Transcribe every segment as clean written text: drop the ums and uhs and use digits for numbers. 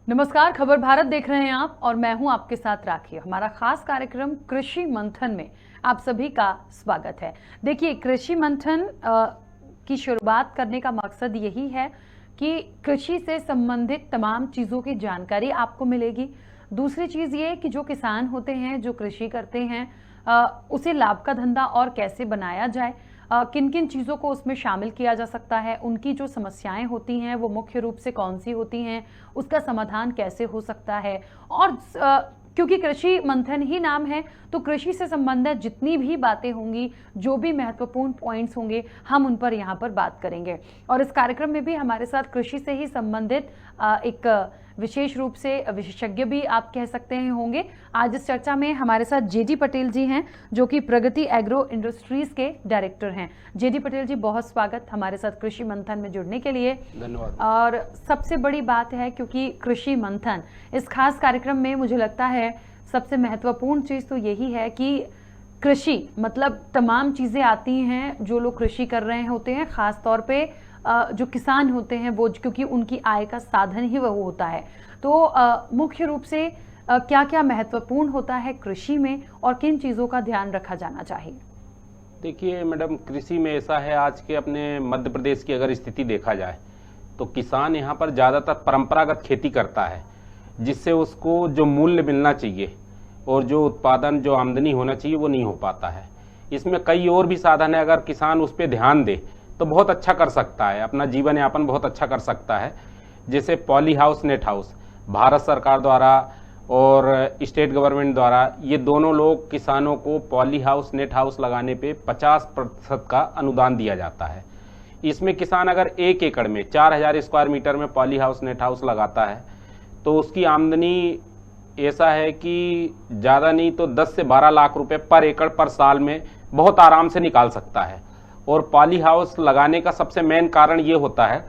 नमस्कार, खबर भारत देख रहे हैं आप और मैं हूं आपके साथ राखी। हमारा खास कार्यक्रम कृषि मंथन में आप सभी का स्वागत है। देखिए, कृषि मंथन की शुरुआत करने का मकसद यही है कि कृषि से संबंधित तमाम चीज़ों की जानकारी आपको मिलेगी। दूसरी चीज़ ये कि जो किसान होते हैं, जो कृषि करते हैं, उसे लाभ का धंधा और कैसे बनाया जाए, किन किन चीज़ों को उसमें शामिल किया जा सकता है, उनकी जो समस्याएं होती हैं वो मुख्य रूप से कौन सी होती हैं, उसका समाधान कैसे हो सकता है। और क्योंकि कृषि मंथन ही नाम है, तो कृषि से संबंधित जितनी भी बातें होंगी, जो भी महत्वपूर्ण पॉइंट्स होंगे, हम उन पर यहाँ पर बात करेंगे। और इस कार्यक्रम में भी हमारे साथ कृषि से ही संबंधित एक विशेष रूप से विशेषज्ञ भी आप कह सकते हैं होंगे। आज इस चर्चा में हमारे साथ जेडी पटेल जी हैं, जो कि प्रगति एग्रो इंडस्ट्रीज के डायरेक्टर हैं। जेडी पटेल जी, बहुत स्वागत हमारे साथ कृषि मंथन में जुड़ने के लिए। धन्यवाद। और सबसे बड़ी बात है, क्योंकि कृषि मंथन इस खास कार्यक्रम में मुझे लगता है सबसे महत्वपूर्ण चीज़ तो यही है कि कृषि मतलब तमाम चीज़ें आती हैं जो लोग कृषि कर रहे होते हैं, ख़ास तौर पे जो किसान होते हैं वो, क्योंकि उनकी आय का साधन ही वह होता है। तो मुख्य रूप से क्या क्या महत्वपूर्ण होता है कृषि में और किन चीज़ों का ध्यान रखा जाना चाहिए? देखिए मैडम, कृषि में ऐसा है, आज के अपने मध्य प्रदेश की अगर स्थिति देखा जाए तो किसान यहाँ पर ज़्यादातर परंपरागत खेती करता है, जिससे उसको जो मूल्य मिलना चाहिए और जो उत्पादन, जो आमदनी होना चाहिए वो नहीं हो पाता है। इसमें कई और भी साधन है, अगर किसान उस पर ध्यान दे तो बहुत अच्छा कर सकता है, अपना जीवन यापन बहुत अच्छा कर सकता है। जैसे poly house, net house, Bharat सरकार द्वारा और स्टेट गवर्नमेंट द्वारा ये दोनों लोग किसानों को पॉली हाउस, नेट हाउस लगाने पे 50% का अनुदान दिया जाता है। इसमें किसान अगर 1 एकड़ में 4000 स्क्वायर मीटर में पॉली हाउस, नेट हाउस लगाता है तो उसकी आमदनी ऐसा है कि ज़्यादा नहीं तो 10 से 12 लाख रुपए पर एकड़ पर साल में बहुत आराम से निकाल सकता है। और पॉली हाउस लगाने का सबसे मेन कारण ये होता है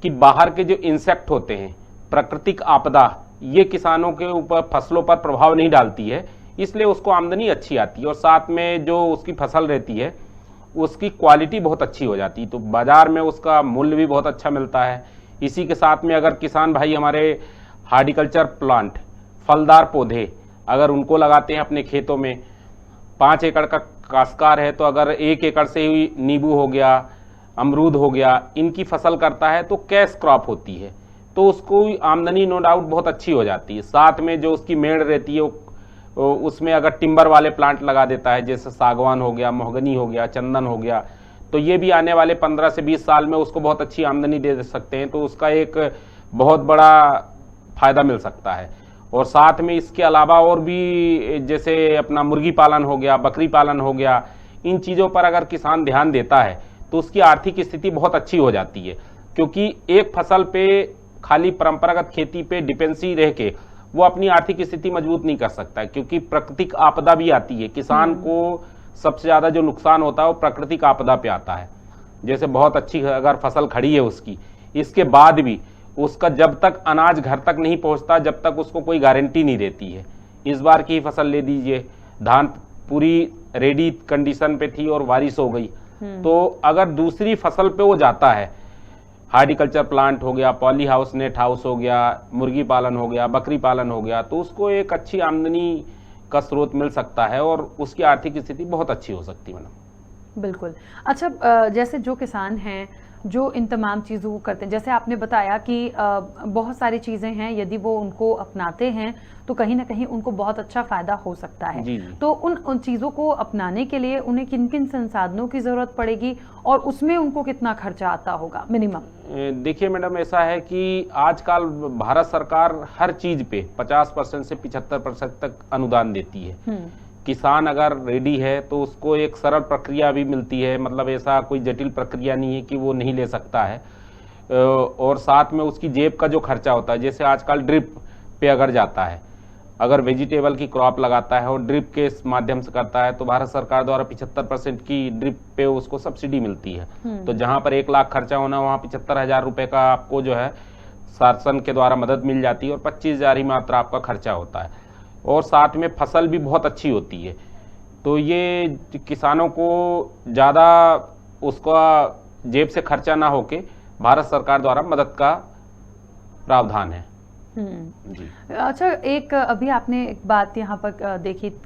कि बाहर के जो इंसेक्ट होते हैं, प्राकृतिक आपदा, ये किसानों के ऊपर, फसलों पर प्रभाव नहीं डालती है, इसलिए उसको आमदनी अच्छी आती है। और साथ में जो उसकी फसल रहती है उसकी क्वालिटी बहुत अच्छी हो जाती है, तो बाजार में उसका मूल्य भी बहुत अच्छा मिलता है। इसी के साथ में अगर किसान भाई हमारे हार्टिकल्चर प्लांट, फलदार पौधे अगर उनको लगाते हैं अपने खेतों में, 5 एकड़ का काश्तकार है तो अगर 1 एकड़ से ही नींबू हो गया, अमरूद हो गया, इनकी फसल करता है तो कैश क्रॉप होती है, तो उसको आमदनी नो डाउट बहुत अच्छी हो जाती है। साथ में जो उसकी मेड़ रहती है उसमें अगर टिम्बर वाले प्लांट लगा देता है, जैसे सागवान हो गया, मोहगनी हो गया, चंदन हो गया, तो ये भी आने वाले 15 से 20 साल में उसको बहुत अच्छी आमदनी दे सकते हैं, तो उसका एक बहुत बड़ा फायदा मिल सकता है। और साथ में इसके अलावा और भी, जैसे अपना मुर्गी पालन हो गया, बकरी पालन हो गया, इन चीज़ों पर अगर किसान ध्यान देता है तो उसकी आर्थिक स्थिति बहुत अच्छी हो जाती है। क्योंकि एक फसल पे, खाली परंपरागत खेती पे डिपेंडेंसी रह के वो अपनी आर्थिक स्थिति मजबूत नहीं कर सकता है, क्योंकि प्राकृतिक आपदा भी आती है। किसान को सबसे ज़्यादा जो नुकसान होता है वो प्राकृतिक आपदा पे आता है। जैसे बहुत अच्छी अगर फसल खड़ी है उसकी, इसके बाद भी उसका जब तक अनाज घर तक नहीं पहुंचता, जब तक उसको कोई गारंटी नहीं रहती है। इस बार की फसल ले दीजिए, धान पूरी रेडी कंडीशन पे थी और बारिश हो गई, तो अगर दूसरी फसल पे वो जाता है, हार्टिकल्चर प्लांट हो गया, पॉली हाउस, नेट हाउस हो गया, मुर्गी पालन हो गया, बकरी पालन हो गया, तो उसको एक अच्छी आमदनी का स्रोत मिल सकता है और उसकी आर्थिक स्थिति बहुत अच्छी हो सकती है मैडम। बिल्कुल। अच्छा, जैसे जो किसान हैं जो इन तमाम चीज़ों को करते हैं, जैसे आपने बताया कि बहुत सारी चीज़ें हैं, यदि वो उनको अपनाते हैं तो कहीं ना कहीं उनको बहुत अच्छा फ़ायदा हो सकता है। जी। तो उन चीज़ों को अपनाने के लिए उन्हें किन किन संसाधनों की ज़रूरत पड़ेगी और उसमें उनको कितना खर्चा आता होगा मिनिमम? देखिए मैडम, ऐसा है कि आजकल भारत सरकार हर चीज़ पे 50% से 75% तक अनुदान देती है। किसान अगर रेडी है तो उसको एक सरल प्रक्रिया भी मिलती है, मतलब ऐसा कोई जटिल प्रक्रिया नहीं है कि वो नहीं ले सकता है। और साथ में उसकी जेब का जो खर्चा होता है, जैसे आजकल ड्रिप पे अगर जाता है, अगर वेजिटेबल की क्रॉप लगाता है और ड्रिप के माध्यम से करता है तो भारत सरकार द्वारा 75% की ड्रिप पे उसको सब्सिडी मिलती है। तो जहां पर 1 लाख खर्चा होना, वहां 75,000 रुपए का आपको जो है शासन के द्वारा मदद मिल जाती है और 25,000 ही मात्र आपका खर्चा होता है। और साथ में फसल भी बहुत अच्छी होती है, तो ये किसानों को ज़्यादा उसका जेब से खर्चा ना होके भारत सरकार द्वारा मदद का प्रावधान है। जी अच्छा, एक अभी आपने एक बात यहाँ पर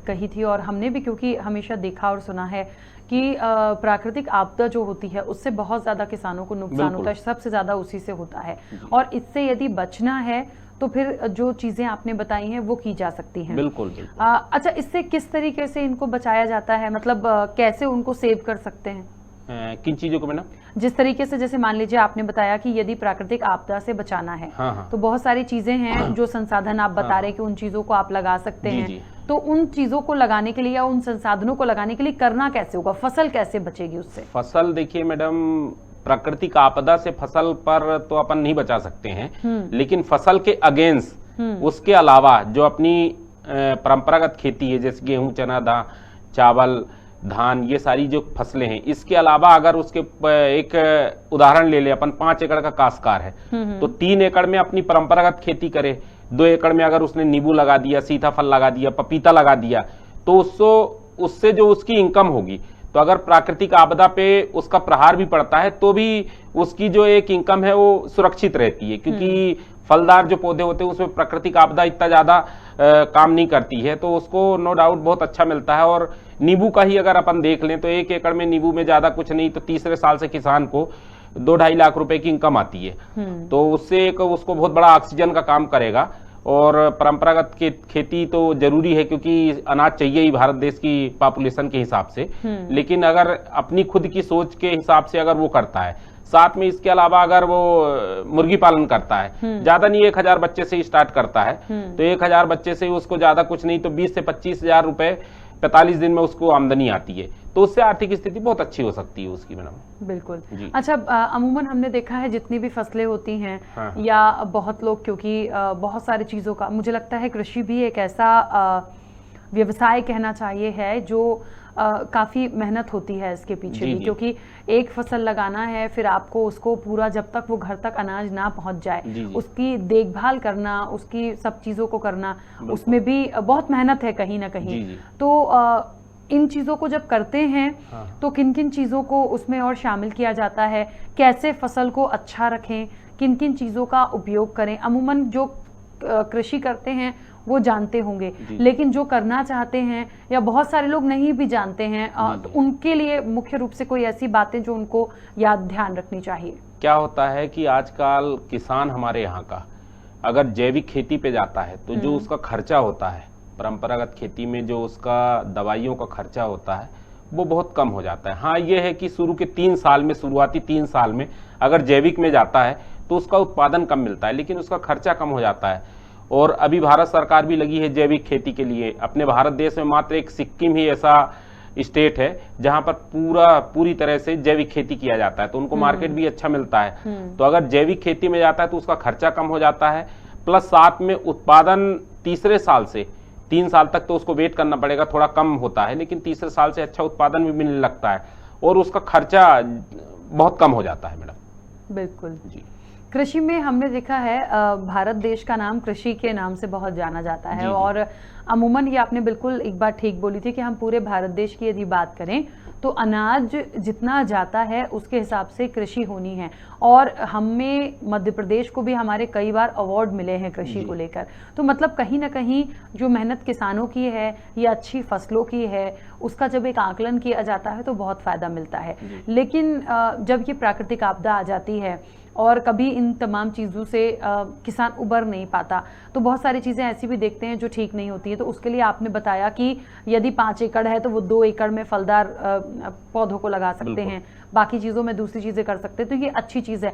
कही थी, और हमने भी क्योंकि हमेशा देखा और सुना है कि प्राकृतिक आपदा जो होती है उससे बहुत ज्यादा किसानों को नुकसान होता है, सबसे ज्यादा उसी से होता है, और इससे यदि बचना है तो फिर जो चीजें आपने बताई हैं वो की जा सकती हैं। बिल्कुल। अच्छा, इससे किस तरीके से इनको बचाया जाता है, मतलब कैसे उनको सेव कर सकते हैं? किन चीजों को मैडम? जिस तरीके से, जैसे मान लीजिए आपने बताया कि यदि प्राकृतिक आपदा से बचाना है, हाँ। तो बहुत सारी चीजें हैं जो संसाधन आप बता रहे कि उन चीजों को आप लगा सकते हैं। तो उन चीजों को लगाने के लिए या उन संसाधनों को लगाने के लिए करना कैसे होगा? फसल कैसे बचेगी उससे? फसल देखिए मैडम, प्राकृतिक आपदा से फसल पर तो अपन नहीं बचा सकते हैं, लेकिन फसल के अगेंस्ट उसके अलावा जो अपनी परंपरागत खेती है, जैसे गेहूं, चना, चावल, धान, ये सारी जो फसलें हैं, इसके अलावा अगर उसके एक उदाहरण ले ले अपन, 5 एकड़ का काश्तकार है तो 3 एकड़ में अपनी परंपरागत खेती करे, 2 एकड़ में अगर उसने नींबू लगा दिया, सीताफल लगा दिया, पपीता लगा दिया, तो उससे जो उसकी इनकम होगी, तो अगर प्राकृतिक आपदा पे उसका प्रहार भी पड़ता है तो भी उसकी जो एक इनकम है वो सुरक्षित रहती है, क्योंकि फलदार जो पौधे होते हैं उसमें प्राकृतिक आपदा इतना ज्यादा काम नहीं करती है, तो उसको नो डाउट बहुत अच्छा मिलता है। और नींबू का ही अगर अपन देख लें तो 1 एकड़ में नींबू में ज्यादा कुछ नहीं तो तीसरे साल से किसान को 2-2.5 लाख रुपए की इनकम आती है, तो उससे उसको बहुत बड़ा ऑक्सीजन का काम करेगा। और परंपरागत खेती तो जरूरी है क्योंकि अनाज चाहिए ही भारत देश की पॉपुलेशन के हिसाब से, लेकिन अगर अपनी खुद की सोच के हिसाब से अगर वो करता है, साथ में इसके अलावा अगर वो मुर्गी पालन करता है, ज्यादा नहीं 1000 बच्चे से स्टार्ट करता है, तो 1000 बच्चे से उसको ज्यादा कुछ नहीं तो 20 से 25 हजार रुपए 45 दिन में उसको आमदनी आती है, तो उससे आर्थिक स्थिति बहुत अच्छी हो सकती है उसकी मैडम। बिल्कुल। अच्छा, अमूमन हमने देखा है जितनी भी फसलें होती हैं, हाँ। या बहुत लोग, क्योंकि बहुत सारी चीजों का मुझे लगता है कृषि भी एक ऐसा व्यवसाय कहना चाहिए है जो काफी मेहनत होती है इसके पीछे भी, क्योंकि एक फसल लगाना है, फिर आपको उसको पूरा, जब तक वो घर तक अनाज ना पहुंच जाए, उसकी देखभाल करना, उसकी सब चीजों को करना, उसमें भी बहुत मेहनत है कहीं ना कहीं। तो इन चीजों को जब करते हैं, हाँ। तो किन किन चीजों को उसमें और शामिल किया जाता है, कैसे फसल को अच्छा रखें, किन किन चीजों का उपयोग करें? अमूमन जो कृषि करते हैं वो जानते होंगे, लेकिन जो करना चाहते हैं या बहुत सारे लोग नहीं भी जानते हैं, तो उनके लिए मुख्य रूप से कोई ऐसी बातें जो उनको याद ध्यान रखनी चाहिए? क्या होता है कि आजकल किसान हमारे यहाँ का अगर जैविक खेती पे जाता है तो जो उसका खर्चा होता है, परंपरागत खेती में जो उसका दवाइयों का खर्चा होता है वो बहुत कम हो जाता है। हाँ, ये है कि शुरू के 3 साल में, शुरुआती 3 साल में अगर जैविक में जाता है तो उसका उत्पादन कम मिलता है, लेकिन उसका खर्चा कम हो जाता है। और अभी भारत सरकार भी लगी है जैविक खेती के लिए। अपने भारत देश में मात्र एक सिक्किम ही ऐसा स्टेट है जहां पर पूरी तरह से जैविक खेती किया जाता है, तो उनको मार्केट भी अच्छा मिलता है। तो अगर जैविक खेती में जाता है तो उसका खर्चा कम हो जाता है, प्लस साथ में उत्पादन तीसरे साल से 3 साल तक तो उसको वेट करना पड़ेगा, थोड़ा कम होता है, लेकिन तीसरे साल से अच्छा उत्पादन भी मिलने लगता है और उसका खर्चा बहुत कम हो जाता है मैडम। बिल्कुल जी। कृषि में हमने देखा है भारत देश का नाम कृषि के नाम से बहुत जाना जाता है, और अमूमन ये आपने बिल्कुल एक बात ठीक बोली थी कि हम पूरे भारत देश की यदि बात करें तो अनाज जितना जाता है उसके हिसाब से कृषि होनी है। और हमें मध्य प्रदेश को भी हमारे कई बार अवार्ड मिले हैं कृषि को लेकर, तो मतलब कहीं ना कहीं जो मेहनत किसानों की है या अच्छी फसलों की है उसका जब एक आकलन किया जाता है तो बहुत फायदा मिलता है। लेकिन जब ये प्राकृतिक आपदा आ जाती है और कभी इन तमाम चीज़ों से किसान उबर नहीं पाता, तो बहुत सारी चीज़ें ऐसी भी देखते हैं जो ठीक नहीं होती है। तो उसके लिए आपने बताया कि यदि 5 एकड़ है तो वो 2 एकड़ में फलदार पौधों को लगा सकते हैं, बाकी चीज़ों में दूसरी चीज़ें कर सकते हैं, तो ये अच्छी चीज़ है।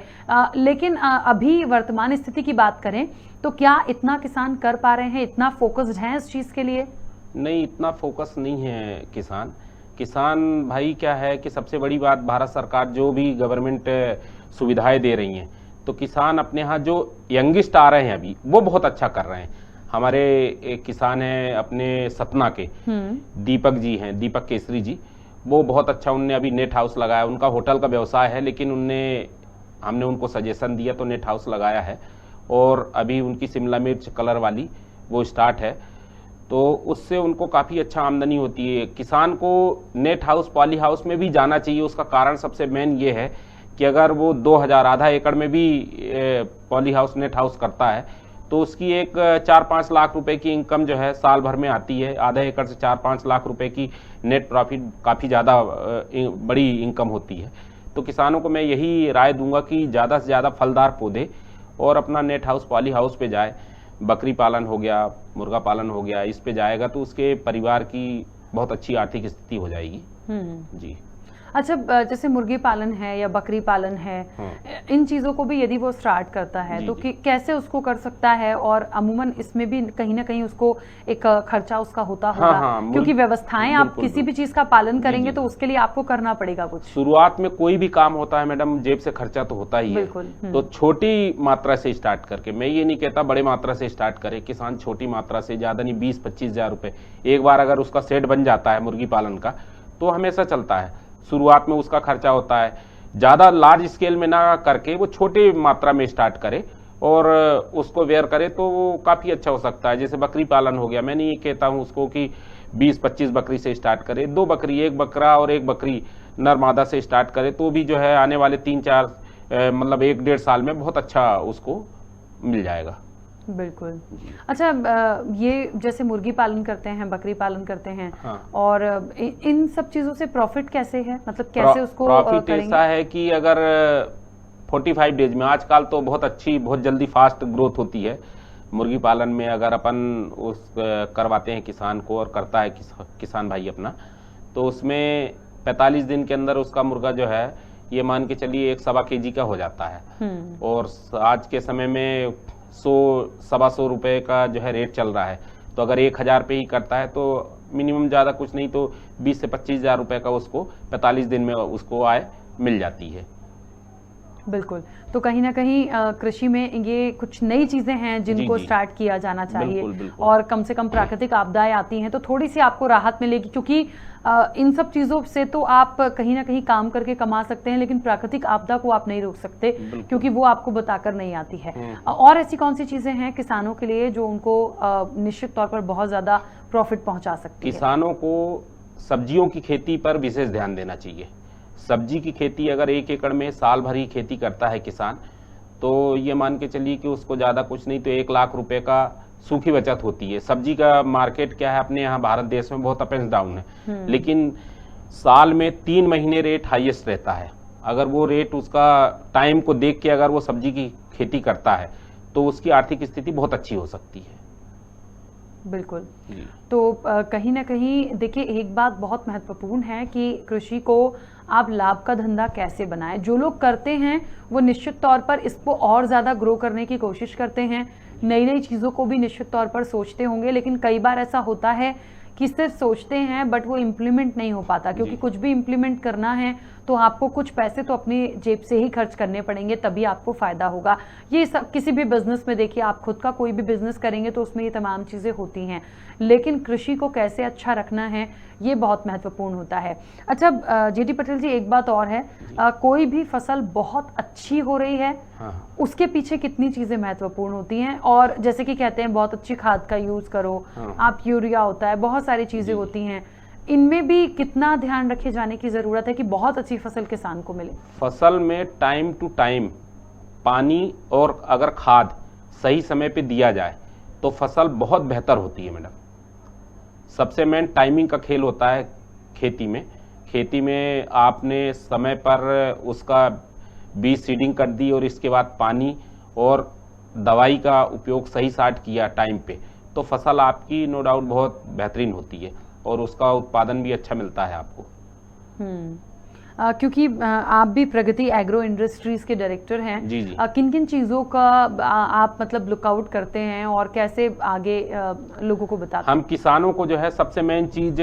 लेकिन अभी वर्तमान स्थिति की बात करें तो क्या इतना किसान कर पा रहे हैं, इतना फोकस्ड हैं इस चीज़ के लिए? नहीं, इतना फोकस नहीं है किसान भाई। क्या है कि सबसे बड़ी बात, भारत सरकार जो भी गवर्नमेंट सुविधाएं दे रही हैं, तो किसान अपने यहाँ जो यंगिस्ट आ रहे हैं अभी वो बहुत अच्छा कर रहे हैं। हमारे एक किसान हैं अपने सतना के, दीपक जी हैं, दीपक केसरी जी, वो बहुत अच्छा, उनने अभी नेट हाउस लगाया। उनका होटल का व्यवसाय है, लेकिन हमने उनको सजेशन दिया तो नेट हाउस लगाया है, और अभी उनकी शिमला मिर्च कलर वाली वो स्टार्ट है, तो उससे उनको काफ़ी अच्छा आमदनी होती है। किसान को नेट हाउस, पॉली हाउस में भी जाना चाहिए। उसका कारण सबसे मेन ये है कि अगर वो 2000 आधा एकड़ में भी पॉली हाउस, नेट हाउस करता है तो उसकी एक 4-5 लाख रुपए की इनकम जो है साल भर में आती है। आधा एकड़ से 4-5 लाख रुपए की नेट प्रॉफिट काफ़ी ज़्यादा बड़ी इनकम होती है। तो किसानों को मैं यही राय दूंगा कि ज़्यादा से ज़्यादा फलदार पौधे और अपना नेट हाउस पॉली हाउस पे जाए। बकरी पालन हो गया, मुर्गा पालन हो गया, इस पे जाएगा तो उसके परिवार की बहुत अच्छी आर्थिक स्थिति हो जाएगी। जी। अच्छा, जैसे मुर्गी पालन है या बकरी पालन है, इन चीजों को भी यदि वो स्टार्ट करता है तो कैसे उसको कर सकता है? और अमूमन इसमें भी कहीं ना कहीं उसको एक खर्चा उसका होता होगा, क्योंकि व्यवस्थाएं आप किसी भी चीज का पालन करेंगे तो उसके लिए आपको करना पड़ेगा कुछ। शुरुआत में कोई भी काम होता है मैडम, जेब से खर्चा तो होता ही है। तो छोटी मात्रा से स्टार्ट करके, मैं ये नहीं कहता बड़े मात्रा से स्टार्ट करे, किसान छोटी मात्रा से, ज्यादा नहीं, 20-25 हजार रुपए एक बार अगर उसका सेट बन जाता है मुर्गी पालन का तो हमेशा चलता है। शुरुआत में उसका खर्चा होता है, ज़्यादा लार्ज स्केल में ना करके वो छोटे मात्रा में स्टार्ट करे और उसको वेयर करे तो वो काफ़ी अच्छा हो सकता है। जैसे बकरी पालन हो गया, मैं नहीं ये कहता हूँ उसको कि 20-25 बकरी से स्टार्ट करे, 2 बकरी, 1 बकरा और 1 बकरी नर मादा से स्टार्ट करे तो भी जो है आने वाले 3-4 मतलब 1-1.5 साल में बहुत अच्छा उसको मिल जाएगा। बिल्कुल। अच्छा, ये जैसे मुर्गी पालन करते हैं, बकरी पालन करते हैं, और इन सब चीजों से प्रॉफिट कैसे है, मतलब कैसे उसको प्रॉफिट ऐसा है कि अगर 45 डेज में, आजकल तो बहुत अच्छी, बहुत जल्दी फास्ट ग्रोथ होती है मुर्गी पालन में। अगर अपन उस करवाते हैं किसान को और करता है किसान भाई अपना, तो उसमें 45 दिन के अंदर उसका मुर्गा जो है ये मान के चलिए 1-1.25 kg का हो जाता है। और आज के समय में 100-125 रुपए का जो है रेट चल रहा है, तो अगर 1000 पे ही करता है तो मिनिमम ज़्यादा कुछ नहीं तो 20 से 25 हजार रुपए का उसको 45 दिन में उसको आय मिल जाती है। बिल्कुल। तो कहीं ना कहीं कृषि में ये कुछ नई चीजें हैं जिनको स्टार्ट किया जाना चाहिए। बिल्कुल। और कम से कम प्राकृतिक आपदाएं आती हैं तो थोड़ी सी आपको राहत मिलेगी, क्योंकि इन सब चीजों से तो आप कहीं ना कहीं काम करके कमा सकते हैं, लेकिन प्राकृतिक आपदा को आप नहीं रोक सकते क्योंकि वो आपको बताकर नहीं आती है। और ऐसी कौन सी चीजें हैं किसानों के लिए जो उनको निश्चित तौर पर बहुत ज्यादा प्रॉफिट पहुंचा सकती है? किसानों को सब्जियों की खेती पर विशेष ध्यान देना चाहिए। सब्जी की खेती अगर 1 एकड़ में साल भर ही खेती करता है किसान, तो ये मान के चलिए कि उसको ज़्यादा कुछ नहीं तो 1 लाख रुपए का सूखी बचत होती है। सब्जी का मार्केट क्या है अपने यहाँ भारत देश में, बहुत अप एंड डाउन है, लेकिन साल में 3 महीने रेट हाईएस्ट रहता है। अगर वो रेट उसका टाइम को देख के अगर वो सब्जी की खेती करता है तो उसकी आर्थिक स्थिति बहुत अच्छी हो सकती है। बिल्कुल। तो कहीं ना कहीं देखिए, एक बात बहुत महत्वपूर्ण है कि कृषि को आप लाभ का धंधा कैसे बनाएं। जो लोग करते हैं वो निश्चित तौर पर इसको और ज़्यादा ग्रो करने की कोशिश करते हैं, नई नई चीज़ों को भी निश्चित तौर पर सोचते होंगे, लेकिन कई बार ऐसा होता है कि सिर्फ सोचते हैं बट वो इम्प्लीमेंट नहीं हो पाता, क्योंकि कुछ भी इम्प्लीमेंट करना है तो आपको कुछ पैसे तो अपनी जेब से ही खर्च करने पड़ेंगे, तभी आपको फायदा होगा। ये सब किसी भी बिजनेस में देखिए, आप खुद का कोई भी बिजनेस करेंगे तो उसमें ये तमाम चीज़ें होती हैं, लेकिन कृषि को कैसे अच्छा रखना है ये बहुत महत्वपूर्ण होता है। अच्छा जीटी पटेल जी, एक बात और है, कोई भी फसल बहुत अच्छी हो रही है उसके पीछे कितनी चीज़ें महत्वपूर्ण होती हैं? और जैसे कि कहते हैं बहुत अच्छी खाद का यूज़ करो, आप यूरिया होता है, बहुत सारी चीज़ें होती हैं, इनमें भी कितना ध्यान रखे जाने की जरूरत है कि बहुत अच्छी फसल किसान को मिले? फसल में टाइम टू टाइम पानी और अगर खाद सही समय पे दिया जाए तो फसल बहुत बेहतर होती है मैडम। सबसे मेन टाइमिंग का खेल होता है खेती में। खेती में आपने समय पर उसका बीज सीडिंग कर दी और इसके बाद पानी और दवाई का उपयोग सही साट किया टाइम पे, तो फसल आपकी नो डाउट बहुत बेहतरीन होती है और उसका उत्पादन भी अच्छा मिलता है आपको। क्योंकि आप भी प्रगति एग्रो इंडस्ट्रीज के डायरेक्टर हैं। जी जी। किन किन चीज़ों का आप मतलब लुकआउट करते हैं और कैसे आगे लोगों को बताते हैं? हम किसानों को जो है सबसे मेन चीज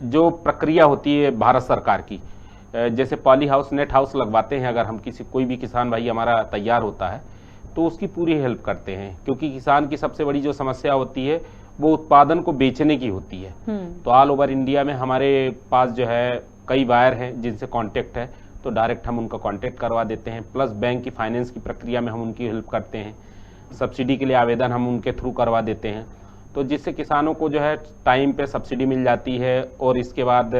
जो प्रक्रिया होती है भारत सरकार की, जैसे पॉली हाउस, नेट हाउस लगवाते हैं, अगर हम कोई भी किसान भाई हमारा तैयार होता है तो उसकी पूरी हेल्प करते हैं, क्योंकि किसान की सबसे बड़ी जो समस्या होती है वो उत्पादन को बेचने की होती है। तो ऑल ओवर इंडिया में हमारे पास जो है कई बायर हैं जिनसे कांटेक्ट है, तो डायरेक्ट हम उनका कांटेक्ट करवा देते हैं, प्लस बैंक की फाइनेंस की प्रक्रिया में हम उनकी हेल्प करते हैं, सब्सिडी के लिए आवेदन हम उनके थ्रू करवा देते हैं, तो जिससे किसानों को जो है टाइम पे सब्सिडी मिल जाती है। और इसके बाद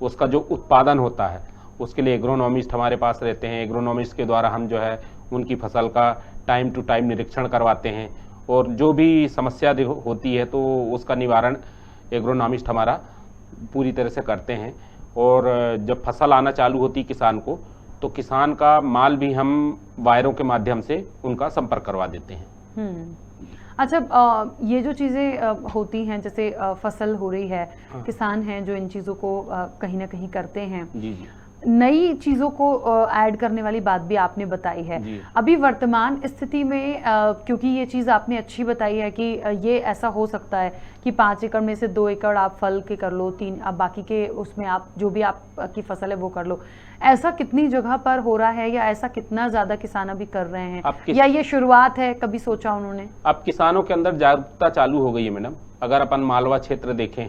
उसका जो उत्पादन होता है उसके लिए एग्रोनॉमिस्ट हमारे पास रहते हैं। एग्रोनॉमिस्ट के द्वारा हम जो है उनकी फसल का टाइम टू टाइम निरीक्षण करवाते हैं और जो भी समस्या होती है तो उसका निवारण एग्रोनॉमिस्ट हमारा पूरी तरह से करते हैं। और जब फसल आना चालू होती है किसान को, तो किसान का माल भी हम वायरों के माध्यम से उनका संपर्क करवा देते हैं। अच्छा, ये जो चीज़ें होती हैं, जैसे फसल हो रही है, किसान हैं जो इन चीज़ों को कहीं ना कहीं करते हैं, जी जी, नई चीज़ों को ऐड करने वाली बात भी आपने बताई है। अभी वर्तमान स्थिति में क्योंकि ये चीज़ आपने अच्छी बताई है कि ये ऐसा हो सकता है कि 5 एकड़ में से 2 एकड़ आप फल के कर लो, 3 अब बाकी के उसमें आप जो भी आपकी फसल है वो कर लो। ऐसा कितनी जगह पर हो रहा है, या ऐसा कितना ज़्यादा किसान अभी कर रहे हैं, या ये शुरुआत है, कभी सोचा उन्होंने? अब किसानों के अंदर जागरूकता चालू हो गई है मैडम। अगर अपन मालवा क्षेत्र देखें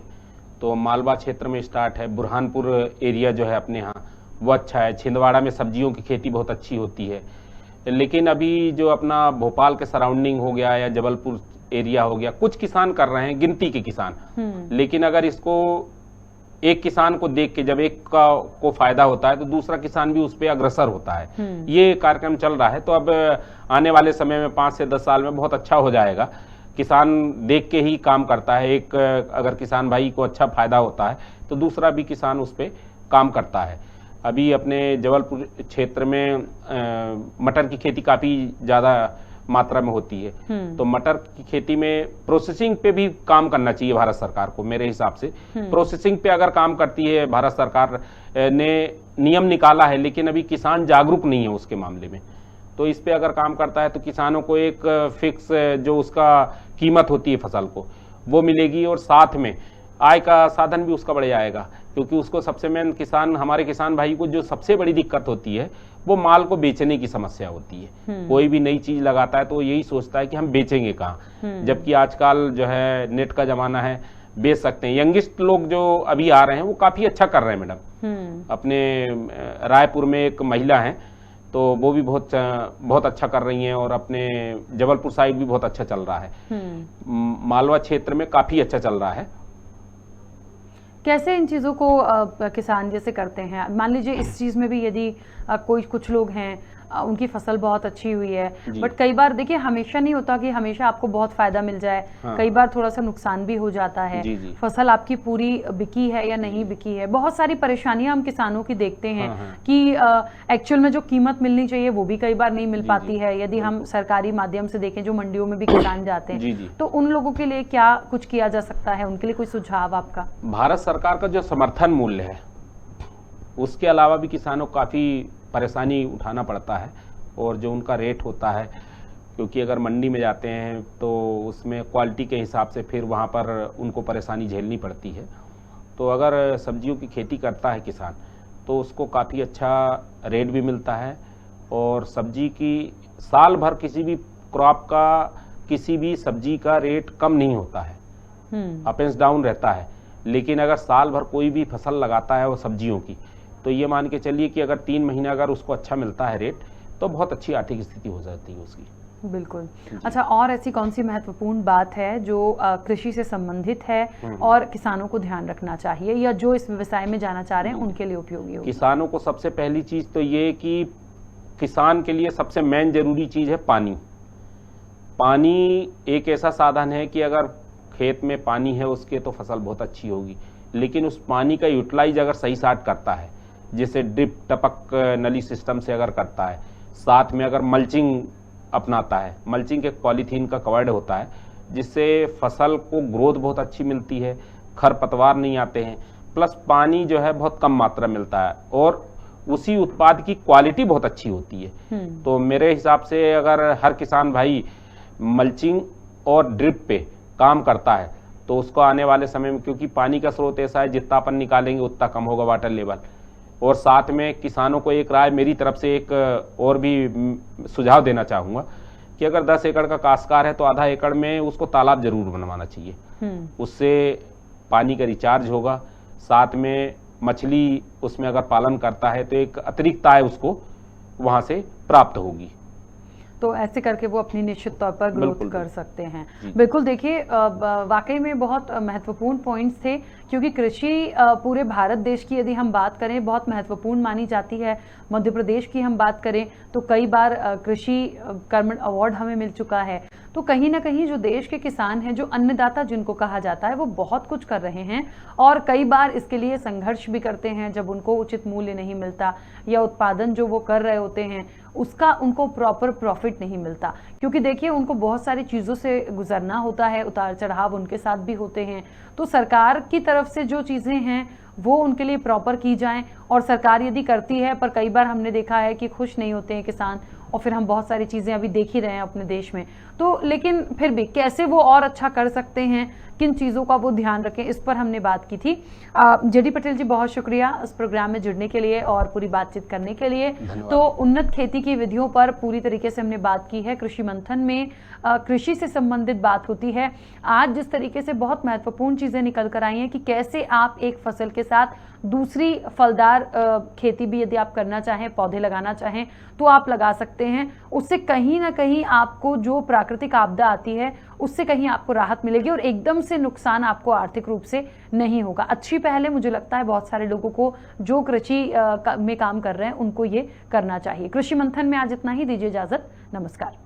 तो मालवा क्षेत्र में स्टार्ट है, बुरहानपुर एरिया जो है अपने यहाँ वो अच्छा है, छिंदवाड़ा में सब्जियों की खेती बहुत अच्छी होती है। लेकिन अभी जो अपना भोपाल के सराउंडिंग हो गया या जबलपुर एरिया हो गया, कुछ किसान कर रहे हैं, गिनती के किसान। लेकिन अगर इसको एक किसान को देख के जब एक को फायदा होता है तो दूसरा किसान भी उस पर अग्रसर होता है। ये कार्यक्रम चल रहा है, तो अब आने वाले समय में 5 से 10 साल में बहुत अच्छा हो जाएगा। किसान देख के ही काम करता है। एक अगर किसान भाई को अच्छा फायदा होता है तो दूसरा भी किसान उस पर काम करता है। अभी अपने जबलपुर क्षेत्र में मटर की खेती काफी ज्यादा मात्रा में होती है, तो मटर की खेती में प्रोसेसिंग पे भी काम करना चाहिए भारत सरकार को। मेरे हिसाब से प्रोसेसिंग पे अगर काम करती है भारत सरकार ने नियम निकाला है, लेकिन अभी किसान जागरूक नहीं है उसके मामले में। तो इस पे अगर काम करता है तो किसानों को एक फिक्स जो उसका कीमत होती है फसल को वो मिलेगी, और साथ में आय का साधन भी उसका बढ़ जाएगा। क्योंकि उसको सबसे मेन किसान, हमारे किसान भाई को जो सबसे बड़ी दिक्कत होती है वो माल को बेचने की समस्या होती है। कोई भी नई चीज लगाता है तो यही सोचता है कि हम बेचेंगे कहाँ, जबकि आजकल जो है नेट का जमाना है, बेच सकते हैं। यंगिस्ट लोग जो अभी आ रहे हैं वो काफी अच्छा कर रहे हैं मैडम। अपने रायपुर में एक महिला है तो वो भी बहुत अच्छा कर रही हैं, और अपने जबलपुर साइड भी बहुत अच्छा चल रहा है। मालवा क्षेत्र में काफी अच्छा चल रहा है। कैसे इन चीज़ों को किसान जैसे करते हैं? मान लीजिए इस चीज़ में भी यदि कुछ लोग हैं उनकी फसल बहुत अच्छी हुई है, बट कई बार देखिए हमेशा नहीं होता कि हमेशा आपको बहुत फायदा मिल जाए। कई बार थोड़ा सा नुकसान भी हो जाता है। फसल आपकी पूरी बिकी है या नहीं बिकी है, बहुत सारी परेशानियां हम किसानों की देखते हैं कि एक्चुअल में जो कीमत मिलनी चाहिए वो भी कई बार नहीं मिल पाती है। यदि हम सरकारी माध्यम से देखें, जो मंडियों में भी किसान जाते हैं, तो उन लोगों के लिए क्या कुछ किया जा सकता है? उनके लिए कोई सुझाव आपका? भारत सरकार का जो समर्थन मूल्य है उसके अलावा भी किसानों को काफी परेशानी उठाना पड़ता है। और जो उनका रेट होता है, क्योंकि अगर मंडी में जाते हैं तो उसमें क्वालिटी के हिसाब से फिर वहाँ पर उनको परेशानी झेलनी पड़ती है। तो अगर सब्जियों की खेती करता है किसान तो उसको काफ़ी अच्छा रेट भी मिलता है, और सब्जी की साल भर किसी भी क्रॉप का, किसी भी सब्जी का रेट कम नहीं होता है, अप एंड डाउन रहता है। लेकिन अगर साल भर कोई भी फसल लगाता है वो सब्जियों की, तो ये मान के चलिए कि अगर 3 महीना अगर उसको अच्छा मिलता है रेट, तो बहुत अच्छी आर्थिक स्थिति हो जाती है उसकी। बिल्कुल। अच्छा, और ऐसी कौन सी महत्वपूर्ण बात है जो कृषि से संबंधित है और किसानों को ध्यान रखना चाहिए, या जो इस व्यवसाय में जाना चाह रहे हैं उनके लिए उपयोगी होगी? किसानों को सबसे पहली चीज तो ये कि किसान के लिए सबसे मेन जरूरी चीज है पानी। पानी एक ऐसा साधन है कि अगर खेत में पानी है उसके तो फसल बहुत अच्छी होगी, लेकिन उस पानी का यूटिलाइज अगर सही साट करता है, जैसे ड्रिप टपक नली सिस्टम से अगर करता है, साथ में अगर मल्चिंग अपनाता है, मल्चिंग एक पॉलीथीन का कवर्ड होता है जिससे फसल को ग्रोथ बहुत अच्छी मिलती है, खरपतवार नहीं आते हैं, प्लस पानी जो है बहुत कम मात्रा मिलता है, और उसी उत्पाद की क्वालिटी बहुत अच्छी होती है। तो मेरे हिसाब से अगर हर किसान भाई मल्चिंग और ड्रिप पे काम करता है तो उसको आने वाले समय में, क्योंकि पानी का स्रोत ऐसा है जितना अपन निकालेंगे उतना कम होगा वाटर लेवल। और साथ में किसानों को एक राय मेरी तरफ से एक और भी सुझाव देना चाहूँगा कि अगर 10 एकड़ का काश्तकार है तो आधा एकड़ में उसको तालाब जरूर बनवाना चाहिए। उससे पानी का रिचार्ज होगा, साथ में मछली उसमें अगर पालन करता है तो एक अतिरिक्त आय उसको वहाँ से प्राप्त होगी। तो ऐसे करके वो अपनी निश्चित तौर पर ग्रोथ कर सकते हैं। बिल्कुल, देखिए वाकई में बहुत महत्वपूर्ण पॉइंट्स थे, क्योंकि कृषि पूरे भारत देश की यदि हम बात करें बहुत महत्वपूर्ण मानी जाती है। मध्य प्रदेश की हम बात करें तो कई बार कृषि कर्मण अवार्ड हमें मिल चुका है। तो कहीं ना कहीं जो देश के किसान हैं, जो अन्नदाता जिनको कहा जाता है, वो बहुत कुछ कर रहे हैं और कई बार इसके लिए संघर्ष भी करते हैं जब उनको उचित मूल्य नहीं मिलता या उत्पादन जो वो कर रहे होते हैं उसका उनको प्रॉपर प्रॉफिट नहीं मिलता। क्योंकि देखिए उनको बहुत सारी चीज़ों से गुजरना होता है, उतार चढ़ाव उनके साथ भी होते हैं। तो सरकार की तरफ से जो चीज़ें हैं वो उनके लिए प्रॉपर की जाएं, और सरकार यदि करती है, पर कई बार हमने देखा है कि खुश नहीं होते हैं किसान, और फिर हम बहुत सारी चीज़ें अभी देख ही रहे हैं अपने देश में। तो लेकिन फिर भी कैसे वो और अच्छा कर सकते हैं, किन चीज़ों का वो ध्यान रखें, इस पर हमने बात की थी। जेडी पटेल जी, बहुत शुक्रिया इस प्रोग्राम में जुड़ने के लिए और पूरी बातचीत करने के लिए। तो उन्नत खेती की विधियों पर पूरी तरीके से हमने बात की है। कृषि मंथन में कृषि से संबंधित बात होती है। आज जिस तरीके से बहुत महत्वपूर्ण चीज़ें निकल कर आई हैं कि कैसे आप एक फसल के साथ दूसरी फलदार खेती भी यदि आप करना चाहें, पौधे लगाना चाहें तो आप लगा सकते हैं। उससे कहीं ना कहीं आपको जो प्राकृतिक आपदा आती है उससे कहीं आपको राहत मिलेगी और एकदम से नुकसान आपको आर्थिक रूप से नहीं होगा। अच्छी पहले मुझे लगता है बहुत सारे लोगों को जो कृषि में काम कर रहे हैं उनको ये करना चाहिए। कृषि मंथन में आज इतना ही, दीजिए इजाजत, नमस्कार।